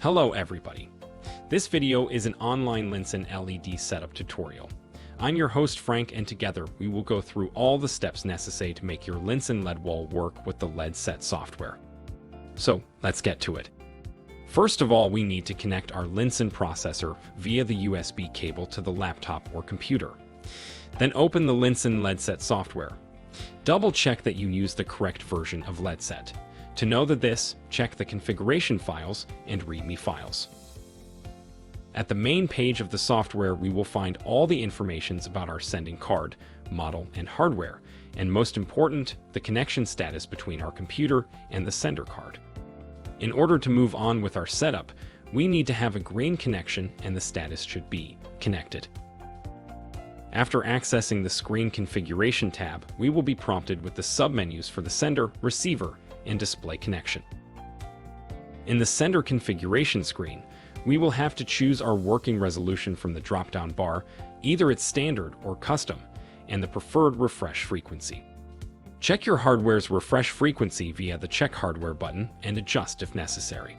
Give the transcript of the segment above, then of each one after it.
Hello everybody. This video is an online Linsn LED setup tutorial. I'm your host Frank, and together we will go through all the steps necessary to make your Linsn LED wall work with the LEDSET software. So let's get to it. First of all, we need to connect our Linsn processor via the USB cable to the laptop or computer. Then open the Linsn LEDSET software. Double check that you use the correct version of LEDSET. To know this, check the configuration files and README files. At the main page of the software, we will find all the information about our sending card, model, and hardware, and most important, the connection status between our computer and the sender card. In order to move on with our setup, we need to have a green connection and the status should be connected. After accessing the Screen Configuration tab, we will be prompted with the submenus for the sender, receiver, and display connection. In the sender configuration screen, we will have to choose our working resolution from the drop-down bar, either it's standard or custom, and the preferred refresh frequency. Check your hardware's refresh frequency via the Check Hardware button and adjust if necessary.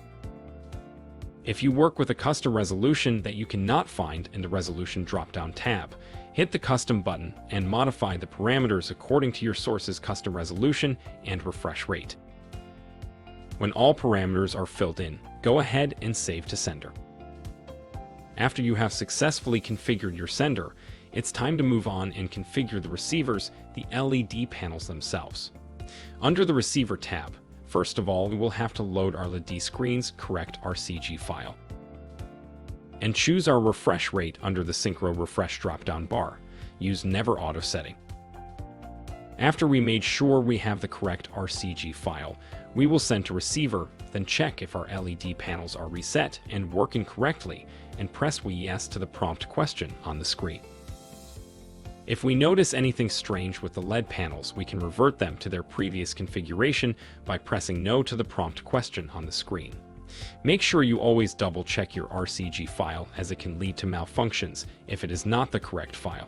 If you work with a custom resolution that you cannot find in the resolution drop-down tab, hit the custom button and modify the parameters according to your source's custom resolution and refresh rate. When all parameters are filled in, go ahead and save to sender. After you have successfully configured your sender, it's time to move on and configure the receivers, the LED panels themselves. Under the Receiver tab, first of all, we will have to load our LED screen's correct RCG file. And choose our refresh rate under the Synchro Refresh drop-down bar. Use Never Auto setting. After we made sure we have the correct RCG file, we will send to receiver, then check if our LED panels are reset and working correctly, and press Yes to the prompt question on the screen. If we notice anything strange with the LED panels, we can revert them to their previous configuration by pressing No to the prompt question on the screen. Make sure you always double check your RCG file, as it can lead to malfunctions if it is not the correct file.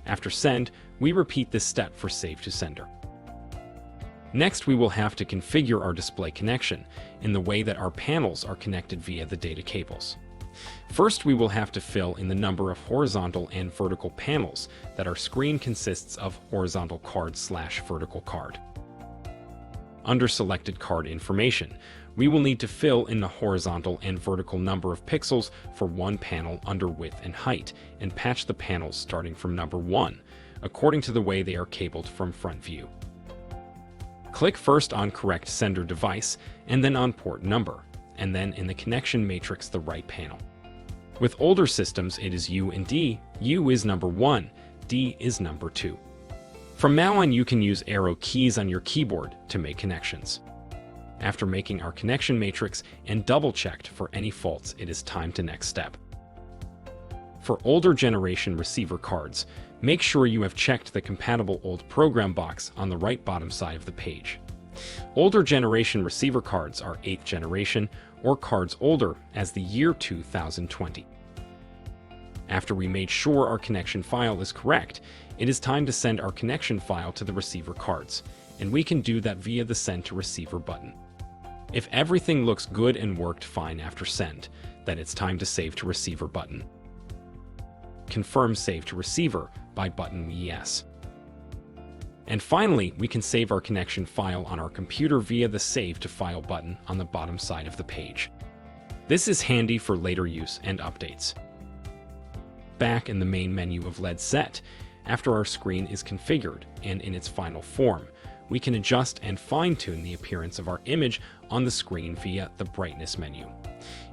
After send, we repeat this step for save to sender. Next, we will have to configure our display connection in the way that our panels are connected via the data cables. First, we will have to fill in the number of horizontal and vertical panels that our screen consists of horizontal card/vertical card. Under selected card information, we will need to fill in the horizontal and vertical number of pixels for one panel under width and height, and patch the panels starting from number 1, according to the way they are cabled from front view. Click first on correct sender device, and then on port number, and then in the connection matrix the right panel. With older systems, it is U and D. U is number 1, D is number 2. From now on, you can use arrow keys on your keyboard to make connections. After making our connection matrix and double-checked for any faults, it is time to next step. For older generation receiver cards, make sure you have checked the compatible old program box on the right bottom side of the page. Older generation receiver cards are 8th generation or cards older as the year 2020. After we made sure our connection file is correct, it is time to send our connection file to the receiver cards, and we can do that via the Send to Receiver button. If everything looks good and worked fine after send, then it's time to Save to Receiver button. Confirm Save to Receiver by button Yes. And finally, we can save our connection file on our computer via the Save to File button on the bottom side of the page. This is handy for later use and updates. Back in the main menu of LEDSET, after our screen is configured and in its final form, we can adjust and fine-tune the appearance of our image on the screen via the Brightness menu.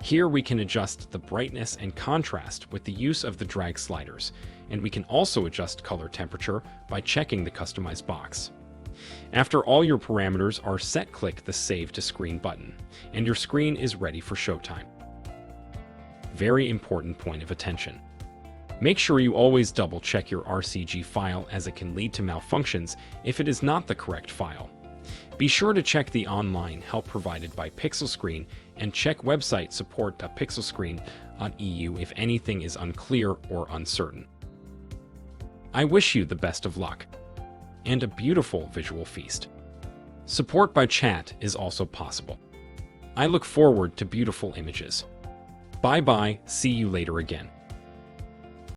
Here we can adjust the brightness and contrast with the use of the drag sliders, and we can also adjust color temperature by checking the Customize box. After all your parameters are set, click the Save to Screen button, and your screen is ready for showtime. Very important point of attention. Make sure you always double check your RCG file, as it can lead to malfunctions if it is not the correct file. Be sure to check the online help provided by Pixelscreen and check website support.pixelscreen.eu if anything is unclear or uncertain. I wish you the best of luck and a beautiful visual feast. Support by chat is also possible. I look forward to beautiful images. Bye bye, see you later again.